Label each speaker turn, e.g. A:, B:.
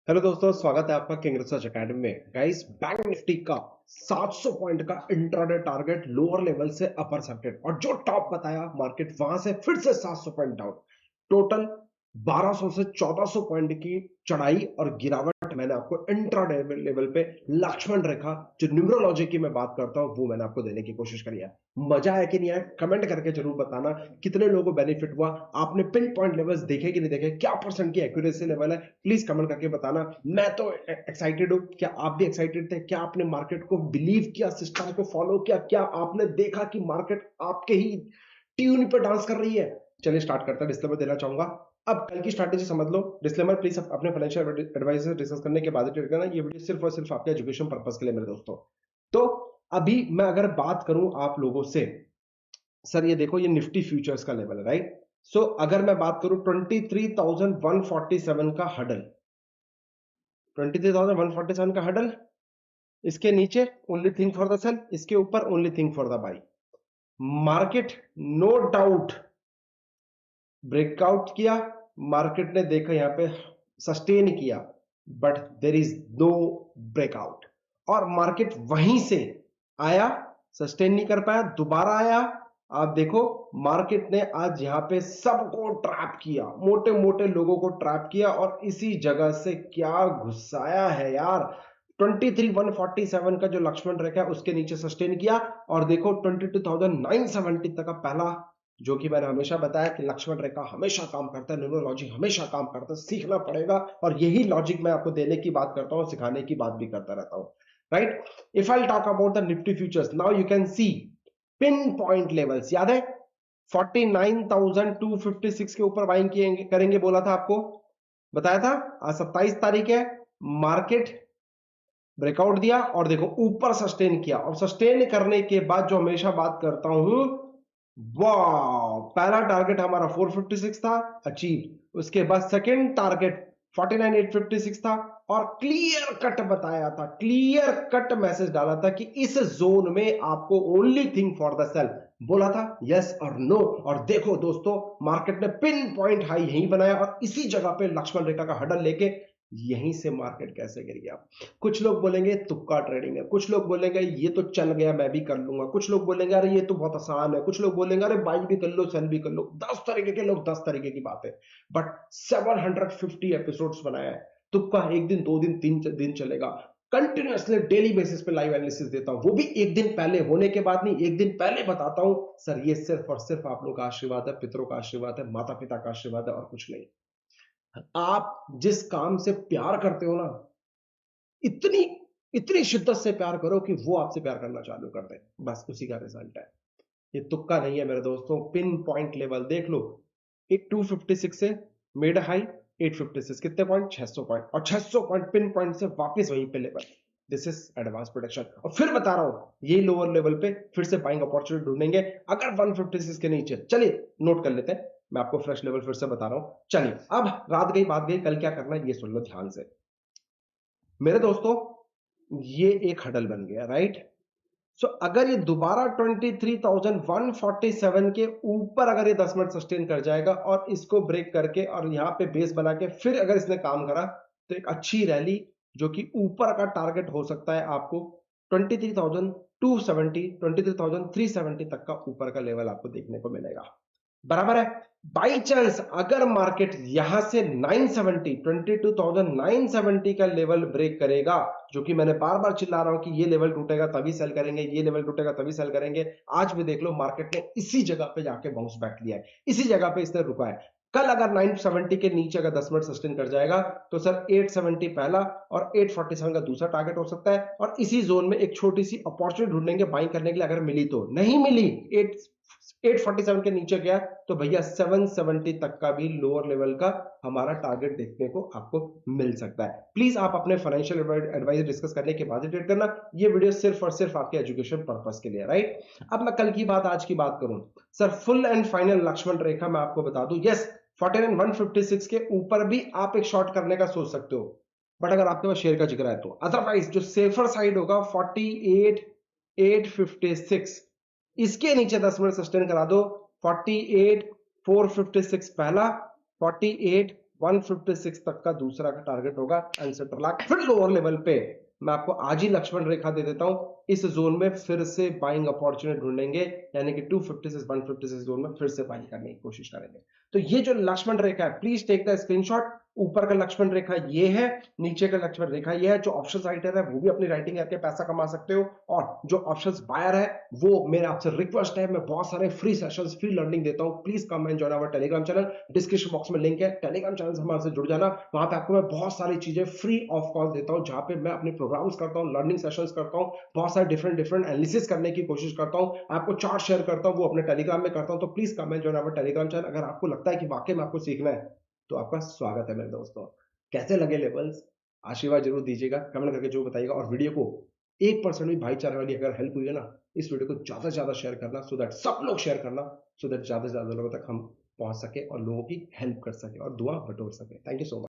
A: Hello दोस्तों, स्वागत है आपका किंग रिसर्च एकेडमी में। गाइस, बैंक निफ्टी का 700 पॉइंट का इंट्राडे टारगेट लोअर लेवल से अपर सर्किट और जो टॉप बताया मार्केट वहां से फिर से 700 पॉइंट डाउन। टोटल 1200 से 1400 पॉइंट की चढ़ाई और गिरावट मैंने आपको इंट्राडे लेवल पे लक्ष्मण रेखा जो न्यूमरोलॉजी की मैं बात करता हूं वो मैंने आपको देने की कोशिश करी है। मजा आया कि नहीं आया? कमेंट करके जरूर बताना कितने लोगों को बेनिफिट हुआ, आपने पिन पॉइंट लेवल्स देखे कि नहीं देखे, क्या परसेंट की एक्यूरेसी लेवल है, प्लीज कमेंट करके बताना। मैं तो एक्साइटेड हूं। क्या आप भी एक्साइटेड थे? क्या आपने मार्केट को बिलीव किया, सिस्टम को फॉलो किया? क्या आपने देखा कि मार्केट आपके ही ट्यून पे डांस कर रही है? चलिए स्टार्ट करते हैं। डिस्क्लेमर देना चाहूंगा, अब कल की स्ट्रैटेजी समझ लो। डिस्क्लेमर प्लीज अपने फाइनेंशियल एडवाइजर डिस्कस करने के बाद ट्रेड करना। ये वीडियो सिर्फ और सिर्फ आपके एजुकेशन पर्पस के लिए मेरे दोस्तों। तो अभी मैं अगर बात करूं आप लोगों से, सर ये देखो ये निफ्टी फ्यूचर्स का लेवल है, राइट? सो अगर मैं बात करूं 23,147 का हडल, 23,147 का हडल, इसके नीचे only thing for the sell, इसके ऊपर only thing for the buy. Market no doubt breakout किया, मार्केट ने देखा यहां पे सस्टेन किया, but there is no breakout और मार्केट वहीं से आया, सस्टेन नहीं कर पाया, दोबारा आया। आप देखो मार्केट ने आज यहां पे सबको ट्रैप किया, मोटे मोटे लोगों को ट्रैप किया और इसी जगह से क्या घुसाया है यार। 23,147 का जो लक्ष्मण रेखा है उसके नीचे सस्टेन किया और देखो 22,970 तक का पहला, जो कि मैंने हमेशा बताया कि लक्ष्मण रेखा हमेशा काम करता है, न्यूमरोलॉजी हमेशा काम करता है, सीखना पड़ेगा। और यही लॉजिक मैं आपको देने की बात करता हूं, सिखाने की बात भी करता रहता हूं, right? If I talk about the Nifty futures, now you can C pin point levels. याद है 49,256 के ऊपर बाइंग करेंगे बोला था आपको, बताया था। आज 27 तारीख है, मार्केट ब्रेकआउट दिया और देखो ऊपर सस्टेन किया और सस्टेन करने के बाद जो हमेशा बात करता हूं, वाह, पहला टारगेट हमारा 456 था, अचीव। उसके बाद सेकंड टारगेट 49,856 था और क्लियर कट बताया था, क्लियर कट मैसेज डाला था कि इस जोन में आपको only thing for the sell बोला था, यस और नो। और देखो दोस्तों, मार्केट ने पिन पॉइंट हाई यहीं बनाया और इसी जगह पे लक्ष्मण रेखा का हडल लेके यहीं से मार्केट कैसे गिर गया। कुछ लोग बोलेंगे तुक्का ट्रेडिंग है, कुछ लोग बोलेंगे ये तो चल गया मैं भी कर लूंगा, कुछ लोग बोलेंगे अरे ये तो बहुत आसान है, कुछ लोग बोलेंगे अरे बाई भी कर लो सेल भी कर लो। 10 तरीके के लोग 10 तरीके की बात है, बट 750 एपिसोड्स बनाया है। तुक्का एक दिन, 2 दिन, 3 दिन चलेगा। कंटिन्यूअसली डेली बेसिस पे लाइव एनालिसिस देता हूं, वो भी एक दिन पहले होने के बाद नहीं, एक दिन पहले बताता हूं। सर ये सिर्फ और सिर्फ आप लोग का आशीर्वाद है, पितरों का आशीर्वाद है, माता पिता का आशीर्वाद है और कुछ नहीं। आप जिस काम से प्यार करते हो ना, इतनी इतनी शिद्दत से प्यार करो कि वो आपसे प्यार करना चालू कर दे, बस उसी का रिजल्ट है। ये तुक्का नहीं है मेरे दोस्तों। पिन पॉइंट लेवल देख लो, एक 256 से मेड हाई 856, कितने पॉइंट? 600 पॉइंट, और 600 पॉइंट पिन पॉइंट से वापस वहीं पे level. This is advance protection. और फिर बता रहा हूं ये लोअर लेवल पे फिर से बाइंग अपॉर्चुनिटी ढूंढेंगे अगर 156 के नीचे। चलिए नोट कर लेते हैं, मैं आपको फ्रेश लेवल फिर से बता रहा हूं। चलिए अब रात गई बात गई, कल क्या करना है ये सुन लो ध्यान से मेरे दोस्तों। ये एक हडल बन गया, राइट? सो अगर ये दोबारा 23,147 के ऊपर अगर ये 10 मिनट सस्टेन कर जाएगा और इसको ब्रेक करके और यहां पे बेस बना के फिर अगर इसने काम करा, तो एक अच्छी रैली जो कि ऊपर का टारगेट हो सकता है आपको 23,270, 23,370 तक का ऊपर का लेवल आपको देखने को मिलेगा, बराबर है। बाई चांस अगर मार्केट यहां से 970, 22,970 का लेवल ब्रेक करेगा, जो कि मैंने बार बार चिल्ला रहा हूं कि ये लेवल टूटेगा तभी सेल करेंगे, ये लेवल टूटेगा तभी सेल करेंगे। आज भी देख लो मार्केट ने इसी जगह पे जाके बाउंस बैक लिया है, इसी जगह पे इसने रुका है। कल अगर 970 के नीचे अगर 10 मिनट सस्टेन कर जाएगा तो सर 870 पहला और 847 का दूसरा टारगेट हो सकता है और इसी जोन में एक छोटी सी अपॉर्चुनिटी ढूंढेंगे बाइंग करने के लिए। अगर मिली तो, नहीं मिली 847 के नीचे गया तो भैया 770 तक का भी लोअर लेवल का हमारा टारगेट देखने को आपको मिल सकता है। प्लीज आप अपने फाइनेंशियल एडवाइजर डिस्कस करने के बाद ही ट्रेड करना। ये वीडियो सिर्फ और सिर्फ आपके एजुकेशन पर्पस के लिए, राइट? अब मैं कल की बात आज की बात करूं, sir full and final Lakshman rekha मैं आपको बता दूं, यस 49,156 के ऊपर भी आप एक शॉर्ट करने का सोच सकते हो, बट अगर आपके पास शेयर का जिक्र है तो। अदरवाइज जो सेफर साइड होगा 48,856, इसके नीचे 10 मिनट सस्टेन करा दो। 48,456 पहला, 48 156 तक का दूसरा का टारगेट होगा एंसेंटर लाख। फिर लोअर लेवल पे मैं आपको आज ही लक्ष्मण रेखा दे देता हूं, इस जोन में फिर से बाइंग अपॉर्चुनिटी ढूंढेंगे, यानी कि 256 156 जोन में फिर से बाइंग करने की कोशिश करेंगे। तो ये जो लक्ष्मण रेखा है, प्लीज टेक द स्क्रीनशॉट। ऊपर का लक्ष्मण रेखा ये है, नीचे का लक्ष्मण रेखा ये है। जो ऑप्शन राइटर है वो भी अपनी राइटिंग करके पैसा कमा सकते हो, और जो ऑप्शंस बायर है वो मेरे आपसे रिक्वेस्ट है, मैं बहुत सारे फ्री सेशंस, फ्री लर्निंग देता हूं। Please come and join our Telegram channel, description box में लिंक है, टेलीग्राम चैनल से हमारे से जुड़ जाना। वहां पे आपको मैं बहुत सारी चीजें फ्री ऑफ कॉस्ट देता हूं, जहां पे मैं अपने प्रोग्राम्स करता हूं, लर्निंग सेशंस करता हूं, बहुत सारे डिफरेंट एनालिसिस करने की कोशिश करता हूं, आपको चार्ट शेयर करता हूं, वो अपने टेलीग्राम में करता हूं। तो please come and join our Telegram channel. अगर आपको लगता है कि वाकई में आपको सीखना है तो आपका स्वागत है मेरे दोस्तों। कैसे लगे लेवल्स, आशीर्वाद जरूर दीजिएगा, कमेंट करके जो बताइएगा। और वीडियो को 1% भी भाईचारे वाली अगर हेल्प हुई है ना, इस वीडियो को ज्यादा से ज्यादा शेयर करना, सो दैट सब लोग शेयर करना, सो दैट ज्यादा से ज्यादा लोगों तक हम पहुंच सके और लोगों की हेल्प कर सके और दुआ बटोर सके। Thank you so much.